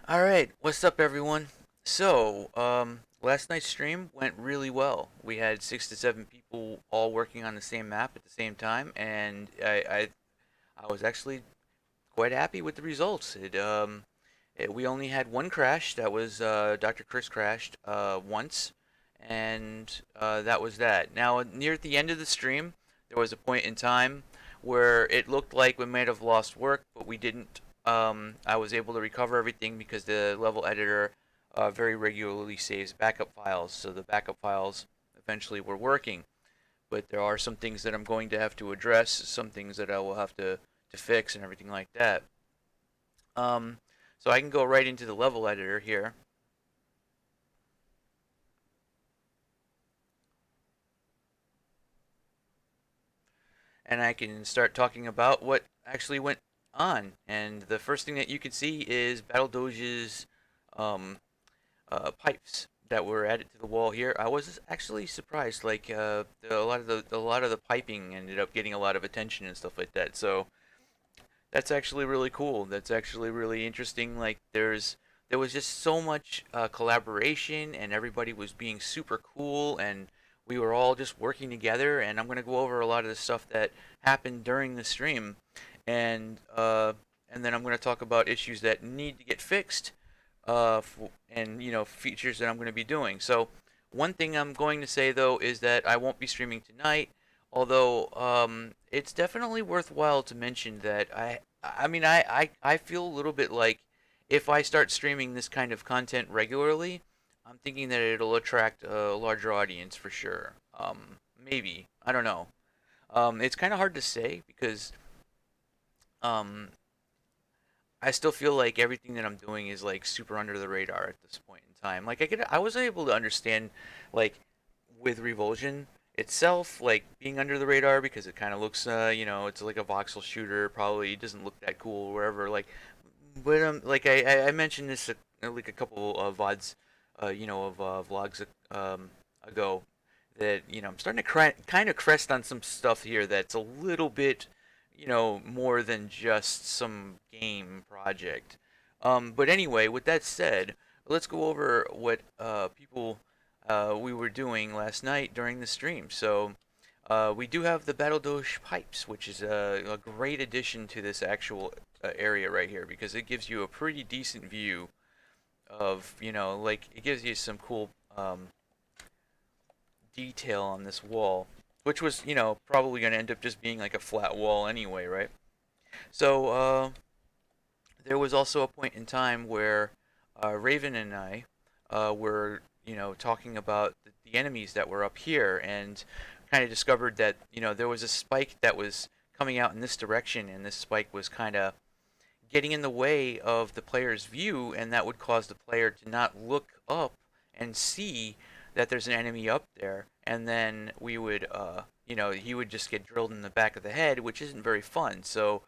All right, what's up, everyone? Last night's stream went really well. We had 6 to 7 people all working on the same map at the same time, and I was actually quite happy with the results. We only had one crash. That was Dr. Chris crashed once, and that was that. Now, near the end of the stream, there was a point in time where it looked like we might have lost work, but we didn't. I was able to recover everything because the level editor very regularly saves backup files, so the backup files eventually were working. But there are some things that I'm going to have to address, some things that I will have to fix, and everything like that. Um, so I can go right into the level editor here, and I can start talking about what actually went on. And the first thing that you can see is Battle Doge's um, pipes that were added to the wall here. I was actually surprised. A lot of the piping ended up getting a lot of attention and stuff like that. So that's actually really cool. That's actually really interesting. There was just so much collaboration, and everybody was being super cool, and we were all just working together. And I'm gonna go over a lot of the stuff that happened during the stream, and uh, and then I'm gonna talk about issues that need to get fixed, and features that I'm gonna be doing. So one thing I'm going to say though is that I won't be streaming tonight. Although it's definitely worthwhile to mention that I feel a little bit like if I start streaming this kind of content regularly, I'm thinking that it'll attract a larger audience for sure. Maybe I don't know. It's kind of hard to say because um, I still feel like everything that I'm doing is like super under the radar at this point in time. I was able to understand like with Revulsion itself, like being under the radar because it kind of looks, it's like a voxel shooter. Probably doesn't look that cool or whatever. But like I mentioned this like a couple of vods, of vlogs ago that I'm starting to kind of crest on some stuff here that's a little bit, more than just some game project. But anyway, with that said, let's go over what people we were doing last night during the stream. So we do have the Battle Doge pipes, which is a great addition to this actual area right here because it gives you a pretty decent view of, like it gives you some cool detail on this wall, which was, probably going to end up just being like a flat wall anyway, right? So there was also a point in time where Raven and I were, talking about the enemies that were up here, and kind of discovered that, there was a spike that was coming out in this direction, and this spike was kind of getting in the way of the player's view, and that would cause the player to not look up and see that there's an enemy up there, and then he would just get drilled in the back of the head, which isn't very fun. So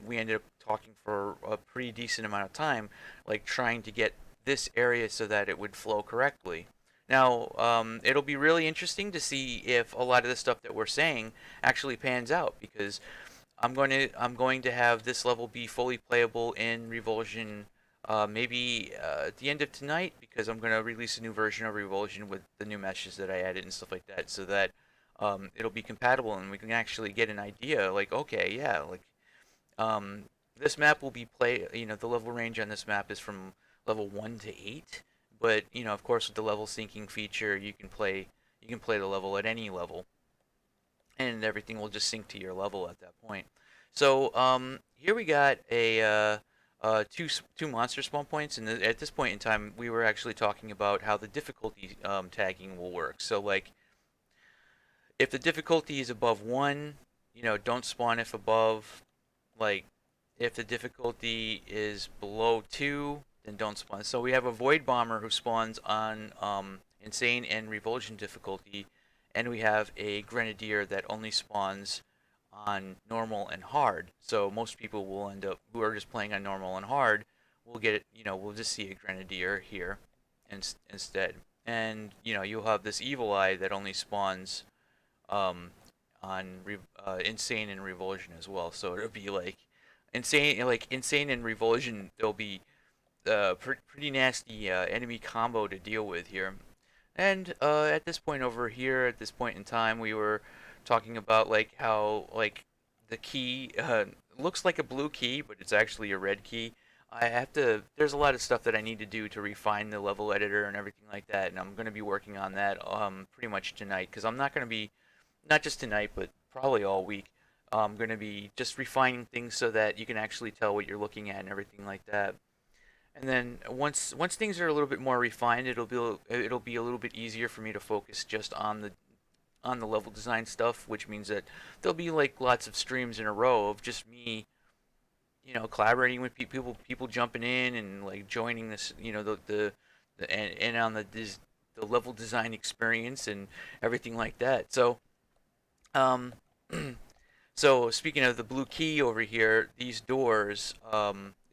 we ended up talking for a pretty decent amount of time, like trying to get this area so that it would flow correctly. Now, it'll be really interesting to see if a lot of the stuff that we're saying actually pans out because I'm going to have this level be fully playable in Revulsion, maybe at the end of tonight because I'm going to release a new version of Revulsion with the new meshes that I added and stuff like that, so that it'll be compatible and we can actually get an idea. Like, okay, yeah, like um, this map will be play. The level range on this map is from level 1 to 8, but of course, with the level syncing feature, you can play the level at any level and everything will just sync to your level at that point. So here we got two monster spawn points, and at this point in time, we were actually talking about how the difficulty tagging will work. So like, if the difficulty is above 1, don't spawn if above. Like, if the difficulty is below 2, then don't spawn. So we have a Void Bomber who spawns on Insane and Revulsion difficulty, and we have a Grenadier that only spawns on normal and hard. So most people will end up, who are just playing on normal and hard, will get it, we'll just see a Grenadier here instead. And, you'll have this Evil Eye that only spawns um, on Insane and Revulsion as well. So it'll be like insane and Revulsion. There'll be pretty nasty enemy combo to deal with here. And at this point over here, at this point in time, we were talking about like how like the key looks like a blue key, but it's actually a red key. I have to. There's a lot of stuff that I need to do to refine the level editor and everything like that, and I'm going to be working on that pretty much tonight because I'm not going to be not just tonight, but probably all week. I'm going to be just refining things so that you can actually tell what you're looking at and everything like that. And then once things are a little bit more refined, it'll be a little bit easier for me to focus just on the level design stuff, which means that there'll be like lots of streams in a row of just me, collaborating with people jumping in and like joining this, and on the level design experience and everything like that. Um, So speaking of the blue key over here, these doors,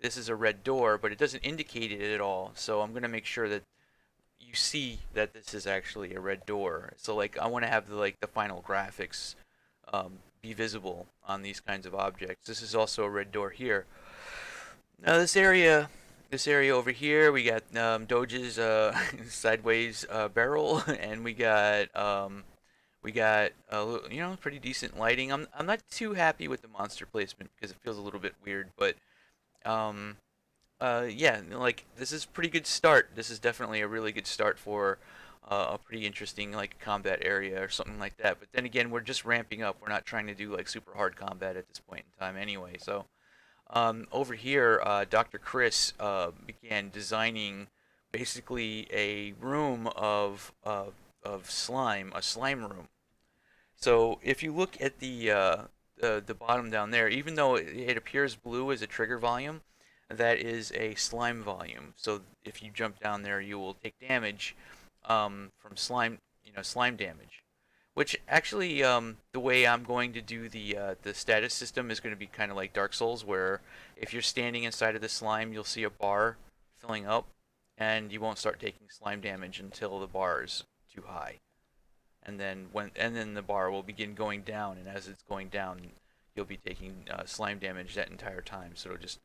this is a red door, but it doesn't indicate it at all. So I'm gonna make sure that you see that this is actually a red door. So like I want to have the final graphics be visible on these kinds of objects. This is also a red door here. Now this area over here, we got Doge's sideways barrel, and we got pretty decent lighting. I'm not too happy with the monster placement because it feels a little bit weird, but um, yeah, like this is a pretty good start. This is definitely a really good start for a pretty interesting like combat area or something like that. But then again, we're just ramping up. We're not trying to do like super hard combat at this point in time anyway. So over here, Dr. Chris began designing basically a room of slime, a slime room. So if you look at the bottom down there, even though it appears blue as a trigger volume, that is a slime volume. So if you jump down there, you will take damage from slime, slime damage. Which actually, the way I'm going to do the status system is going to be kind of like Dark Souls, where if you're standing inside of the slime, you'll see a bar filling up, and you won't start taking slime damage until the bar is too high, and then the bar will begin going down, and as it's going down, you'll be taking slime damage that entire time. So it'll just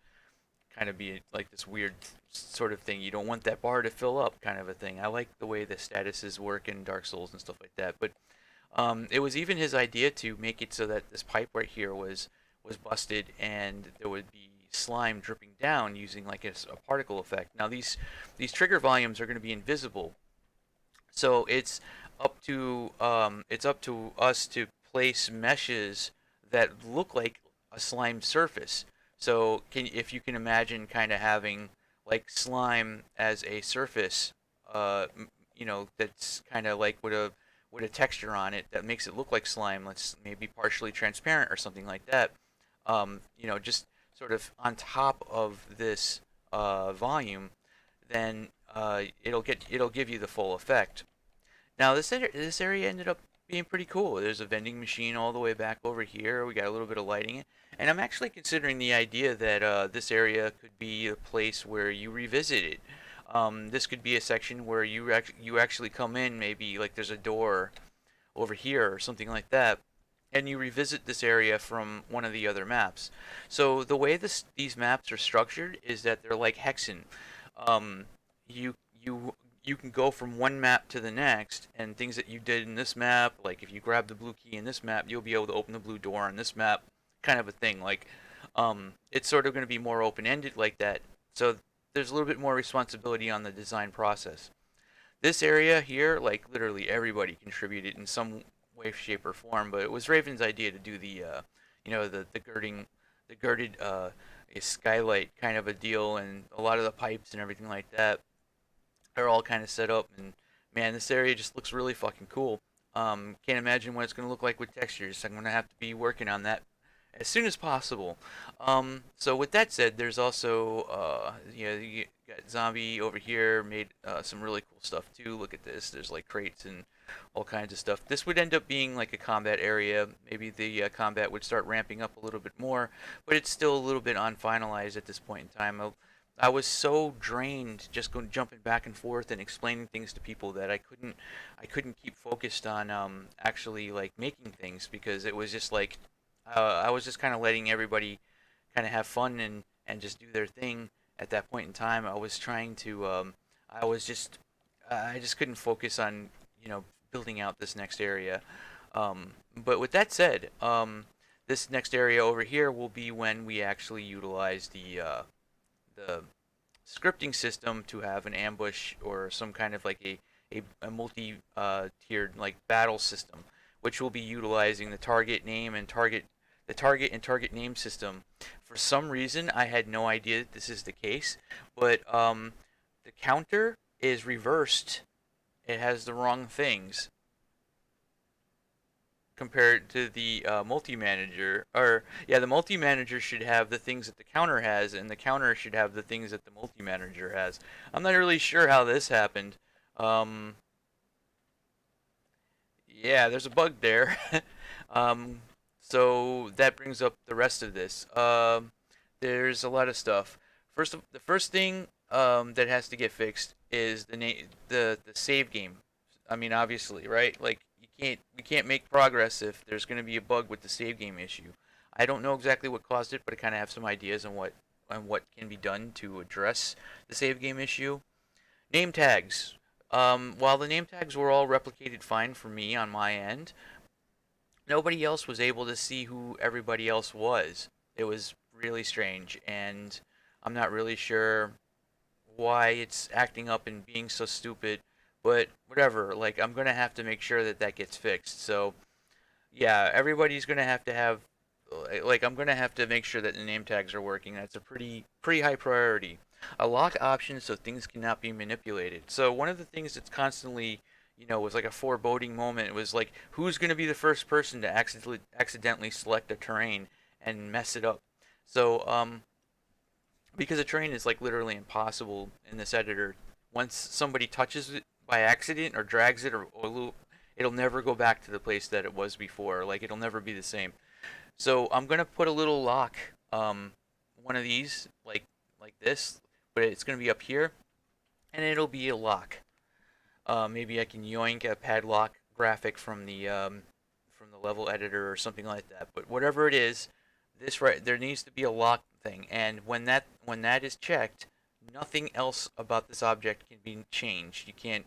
kind of be like this weird sort of thing. You don't want that bar to fill up, kind of a thing. I like the way the statuses work in Dark Souls and stuff like that. But it was even his idea to make it so that this pipe right here was busted, and there would be slime dripping down using like a particle effect. Now these trigger volumes are going to be invisible, so it's up to us to place meshes that look like a slime surface. So if you can imagine kind of having like slime as a surface, that's kind of like with a texture on it that makes it look like slime. Let's maybe partially transparent or something like that. Just sort of on top of this volume, then it'll give you the full effect. Now this area ended up being pretty cool. There's a vending machine all the way back over here. We got a little bit of lighting, and I'm actually considering the idea that this area could be a place where you revisit it. This could be a section where you actually come in, maybe like there's a door over here or something like that, and you revisit this area from one of the other maps. So the way these maps are structured is that they're like hexen. Um, you you you can go from one map to the next, and things that you did in this map, like if you grab the blue key in this map, you'll be able to open the blue door on this map, kind of a thing. Like, it's sort of going to be more open-ended like that. So there's a little bit more responsibility on the design process. This area here, like literally everybody contributed in some way, shape, or form, but it was Raven's idea to do the girded skylight kind of a deal, and a lot of the pipes and everything like that are all kind of set up. And man, this area just looks really fucking cool. Can't imagine what it's gonna look like with textures. I'm gonna have to be working on that as soon as possible. So with that said, there's also you got Zombie over here made some really cool stuff too. Look at this. There's like crates and all kinds of stuff. This would end up being like a combat area. Maybe the combat would start ramping up a little bit more, but it's still a little bit unfinalized at this point in time. I was so drained just going jumping back and forth and explaining things to people that I couldn't keep focused on actually like making things, because it was just like I was just kind of letting everybody kind of have fun and just do their thing, at that point in time. I was trying to, I was just, I just couldn't focus on, building out this next area. But with that said, this next area over here will be when we actually utilize the scripting system to have an ambush or some kind of like a multi tiered like battle system, which will be utilizing the target name and target name system. For some reason, I had no idea that this is the case, but the counter is reversed. It has the wrong things compared to the multi-manager. Or yeah, the multi-manager should have the things that the counter has, and the counter should have the things that the multi-manager has. I'm not really sure how this happened. Um, yeah, there's a bug there. um, so that brings up the rest of this. There's a lot of stuff. The first thing that has to get fixed is the save game. I mean, obviously, right? Like we can't make progress if there's going to be a bug with the save game issue. I don't know exactly what caused it, but I kind of have some ideas on what can be done to address the save game issue. Name tags. While the name tags were all replicated fine for me on my end, nobody else was able to see who everybody else was. It was really strange, and I'm not really sure why it's acting up and being so stupid, but whatever. Like, I'm gonna have to make sure that that gets fixed. So, yeah, everybody's gonna have like I'm gonna have to make sure that the name tags are working. That's a pretty high priority. A lock option so things cannot be manipulated. So one of the things that's constantly, was like a foreboding moment. It was like, who's gonna be the first person to accidentally select a terrain and mess it up? So because a terrain is like literally impossible in this editor. Once somebody touches it by accident or drags it or it'll never go back to the place that it was before. Like it'll never be the same. So I'm gonna put a little lock, one of these like this, but it's gonna be up here, and it'll be a lock. Maybe I can yoink a padlock graphic from the level editor or something like that. But whatever it is, there needs to be a lock thing, and when that is checked, nothing else about this object can be changed. You can't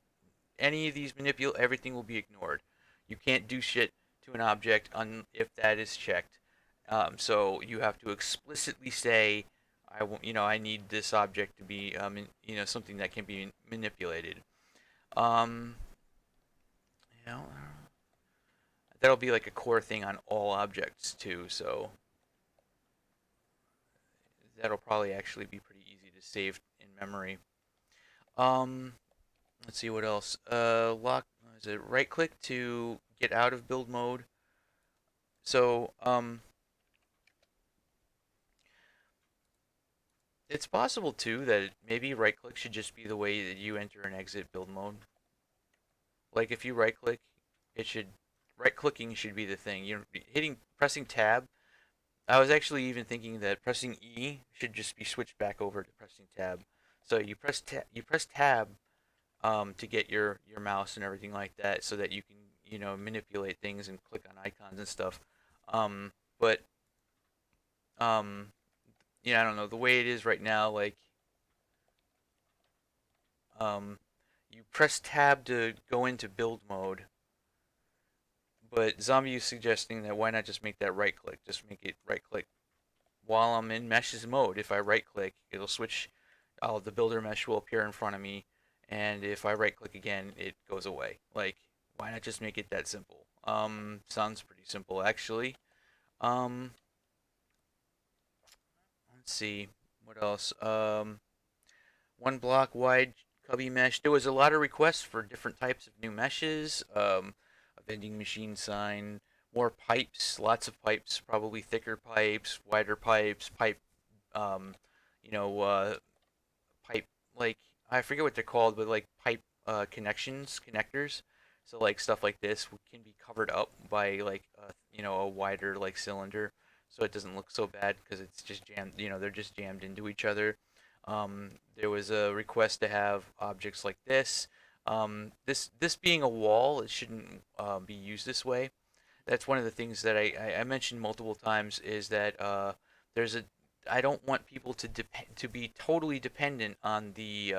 any of these manipulate. Everything will be ignored. You can't do shit to an object if that is checked. So you have to explicitly say, I need this object to be, something that can be manipulated. Um, you know, that'll be like a core thing on all objects too. So that'll probably actually be pretty easy to save in memory. Um, let's see what else. Lock. Is it right click to get out of build mode? So it's possible too that maybe right click should just be the way that you enter and exit build mode. Like if you right click, it should right clicking should be the thing. You're hitting pressing tab. I was actually even thinking that pressing E should just be switched back over to pressing tab. So you press tab to get your mouse and everything like that, so that you can manipulate things and click on icons and stuff. But I don't know the way it is right now. Like um, you press tab to go into build mode, but Zombie is suggesting that why not just make that right click? Just make it right click while I'm in meshes mode. If I right click, it'll switch. The builder mesh will appear in front of me, and if I right click again, it goes away. Like, why not just make it that simple? Sounds pretty simple actually. Um, let's see what else. One block wide cubby mesh. There was a lot of requests for different types of new meshes. A vending machine sign, more pipes, lots of pipes, probably thicker pipes, wider pipes, um, you know, uh, pipe like I forget what they're called, but like pipe connectors. So like stuff like this can be covered up by like a wider like cylinder, so it doesn't look so bad because it's just jammed. They're just jammed into each other. There was a request to have objects like this. This being a wall, it shouldn't be used this way. That's one of the things that I mentioned multiple times is that there's a I don't want people to be totally dependent on the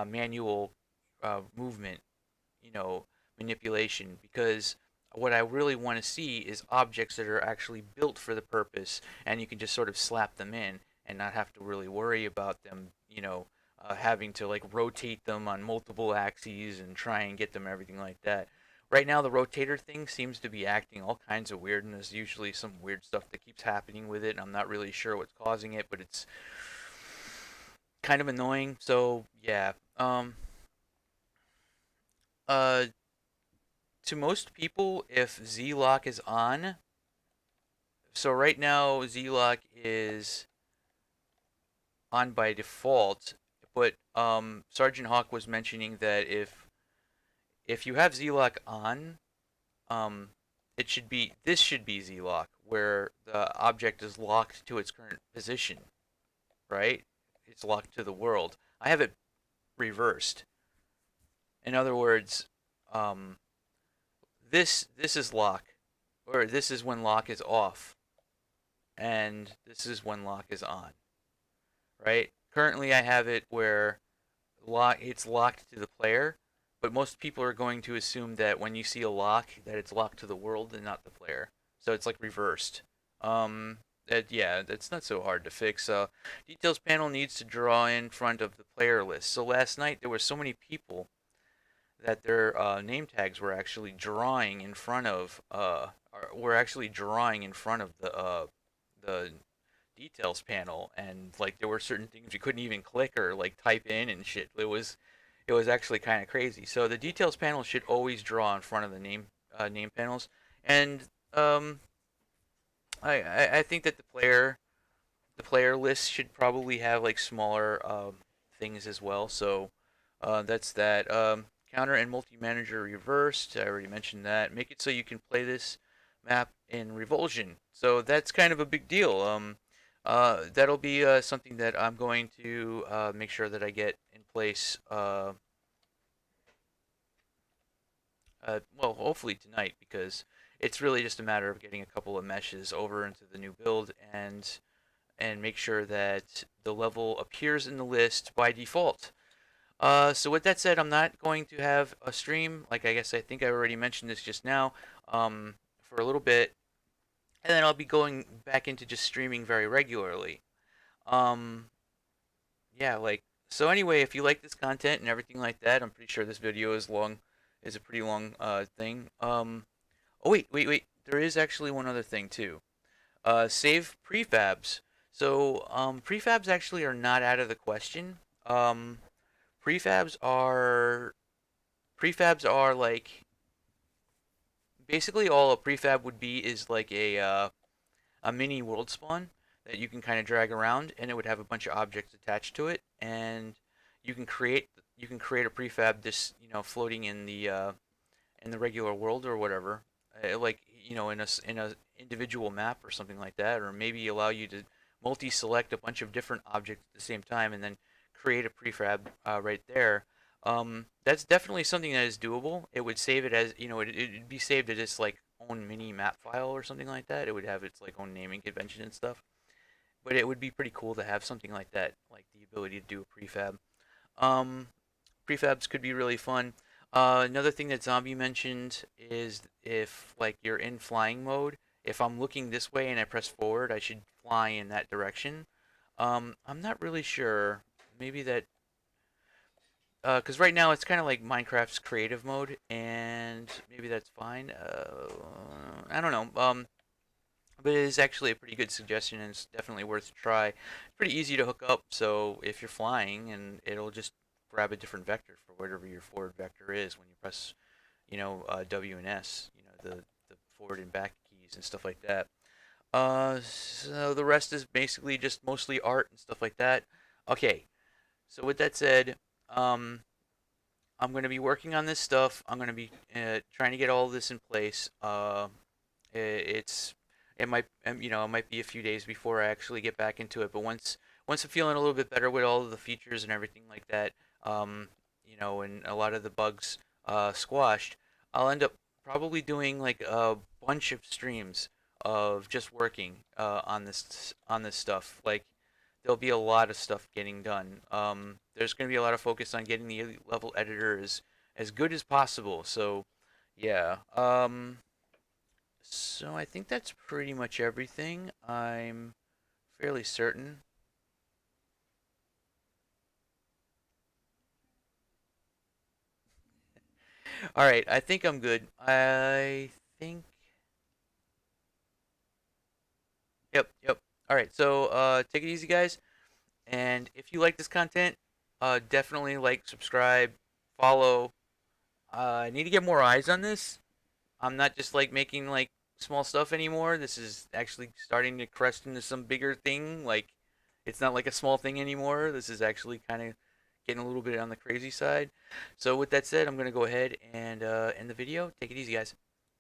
manual movement, you know, manipulation, because what I really want to see is objects that are actually built for the purpose, and you can just sort of slap them in and not have to really worry about them, having to like rotate them on multiple axes and try and get them everything like that. Right now, the rotator thing seems to be acting all kinds of weird, and there's usually some weird stuff that keeps happening with it, and I'm not really sure what's causing it, but it's kind of annoying. So yeah, uh, to most people, if Z lock is on, so right now Z lock is on by default, but Sergeant Hawk was mentioning that if you have Z lock on, um, this should be Z lock where the object is locked to its current position, right? It's locked to the world. I have it reversed. In other words, um, this is lock, or this is when lock is off, and this is when lock is on, right? Currently, I have it where it's locked to the player, but most people are going to assume that when you see a lock, that it's locked to the world and not the player. So it's like reversed. Yeah, that's not so hard to fix. Details panel needs to draw in front of the player list. So last night there were so many people that their name tags were actually drawing in front of the details panel, and like there were certain things you couldn't even click or like type in and shit. It was actually kind of crazy. So the details panel should always draw in front of the name panels, and um, I think that the player list should probably have like smaller things as well. So that's that. Counter and multi-manager reversed. I already mentioned that. Make it so you can play this map in Revulsion. So that's kind of a big deal. That'll be something that I'm going to make sure that I get in place. Well, hopefully tonight, because it's really just a matter of getting a couple of meshes over into the new build and make sure that the level appears in the list by default. So with that said, I'm not going to have a stream. Like I think I already mentioned this just now, for a little bit, and then I'll be going back into just streaming very regularly. Um, yeah, like so. Anyway, if you like this content and everything like that, I'm pretty sure this video is a pretty long thing. Oh wait. There is actually one other thing too. Save prefabs. So prefabs actually are not out of the question. Um, prefabs are prefabs are like basically all a prefab would be is like a mini world spawn that you can kind of drag around, and it would have a bunch of objects attached to it, and you can create you can create a prefab just floating in the regular world or whatever, like in a individual map or something like that, or maybe allow you to multi-select a bunch of different objects at the same time and then create a prefab right there. That's definitely something that is doable. It would save it as it'd be saved as its like own mini map file or something like that. It would have its like own naming convention and stuff. But it would be pretty cool to have something like that, like the ability to do a prefab. Um, Prefabs could be really fun. Another thing that Zombie mentioned is if like you're in flying mode, if I'm looking this way and I press forward, I should fly in that direction. I'm not really sure. Maybe that because right now it's kind of like Minecraft's creative mode, and maybe that's fine. I don't know. But it is actually a pretty good suggestion, and it's definitely worth a try. It's pretty easy to hook up, so if you're flying, and it'll just grab a different vector for whatever your forward vector is when you press, W and S, the forward and back keys and stuff like that. So the rest is basically just mostly art and stuff like that. Okay, so with that said, um, I'm going to be working on this stuff. I'm going to be trying to get all of this in place. It's it might it might be a few days before I actually get back into it. But once I'm feeling a little bit better with all of the features and everything like that, and a lot of the bugs squashed, I'll end up probably doing like a bunch of streams of just working on this stuff. Like there'll be a lot of stuff getting done. There's going to be a lot of focus on getting the elite level editor as good as possible. So yeah. So I think that's pretty much everything. I'm fairly certain. All right, I think I'm good. I think. Yep, yep. All right, so take it easy, guys. And if you like this content, definitely like, subscribe, follow. I need to get more eyes on this. I'm not just like making like small stuff anymore. This is actually starting to crest into some bigger thing. Like it's not like a small thing anymore. This is actually kind of getting a little bit on the crazy side. So with that said, I'm gonna go ahead and end the video. Take it easy, guys.